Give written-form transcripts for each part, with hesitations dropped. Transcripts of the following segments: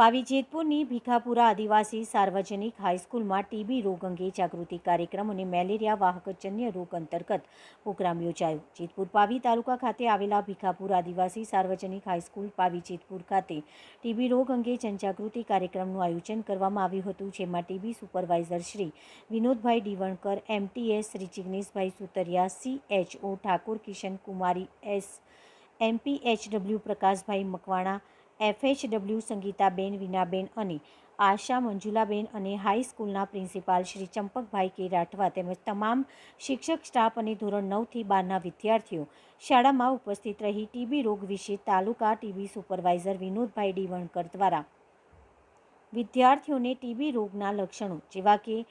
પાવી જેતપુરની ભીખાપુરા આદિવાસી સાર્વજનિક હાઈસ્કૂલમાં ટીબી રોગ અંગે જાગૃતિ કાર્યક્રમ અને મેલેરિયા વાહકજન્ય રોગ અંતર્ગત પ્રોગ્રામ યોજાયો। જેતપુર પાવી તાલુકા ખાતે આવેલા ભીખાપુર આદિવાસી સાર્વજનિક હાઈસ્કૂલ પાવી જેતપુર ખાતે ટીબી રોગ અંગે જનજાગૃતિ કાર્યક્રમનું આયોજન કરવામાં આવ્યું હતું, જેમાં TB supervisor Shri Vinodbhai Diwankar, MTS Shri Jigneshbhai Sutariya, CHO Thakor Kishan કુમારી S, MPHW Prakashbhai Makwana, FHW Sangitaben Vinaben અને આશા મંજુલાબેન અને હાઈસ્કૂલના પ્રિન્સિપાલ શ્રી ચંપકભાઈ કે રાઠવા તેમજ તમામ શિક્ષક સ્ટાફ અને ધોરણ 9 થી 12ના વિદ્યાર્થીઓ શાળામાં ઉપસ્થિત રહી ટીબી રોગ વિશે તાલુકા ટીબી સુપરવાઇઝર વિનોદભાઈ ડીવણકર દ્વારા વિદ્યાર્થીઓને ટીબી રોગના લક્ષણો જેવા કે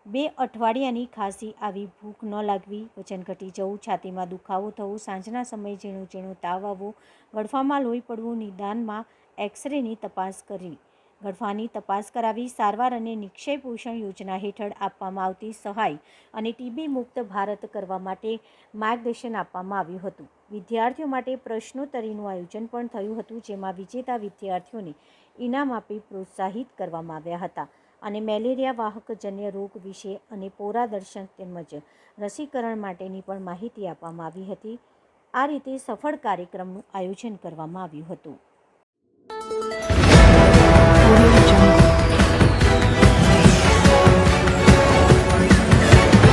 2 અઠવાડિયાની ખાંસી આવી, ભૂખ ન લાગવી, વજન ઘટી જવું, છાતીમાં દુખાવો થવો, સાંજના સમયે ઝીણો ઝીણો તાવ આવવો, ગળફામાં લોહી પડવું, નિદાનમાં એક્સરેની તપાસ કરવી, ગળફાની તપાસ કરાવી, સારવાર અને નિક્ષય પોષણ યોજના હેઠળ આપવામાં આવતી સહાય અને ટીબી મુક્ત ભારત કરવા માટે માર્ગદર્શન આપવામાં આવ્યું હતું। વિદ્યાર્થીઓ માટે પ્રશ્નોત્તરીનું આયોજન પણ થયું હતું, જેમાં વિજેતા વિદ્યાર્થીઓને ઇનામ આપી પ્રોત્સાહિત કરવામાં આવ્યા હતા અને મેલેરિયા વાહકજન્ય રોગ વિશે અને પોરા દર્શન તેમજ રસીકરણ માટેની પણ માહિતી આપવામાં આવી હતી। આ રીતે સફળ કાર્યક્રમનું આયોજન કરવામાં આવ્યું હતું।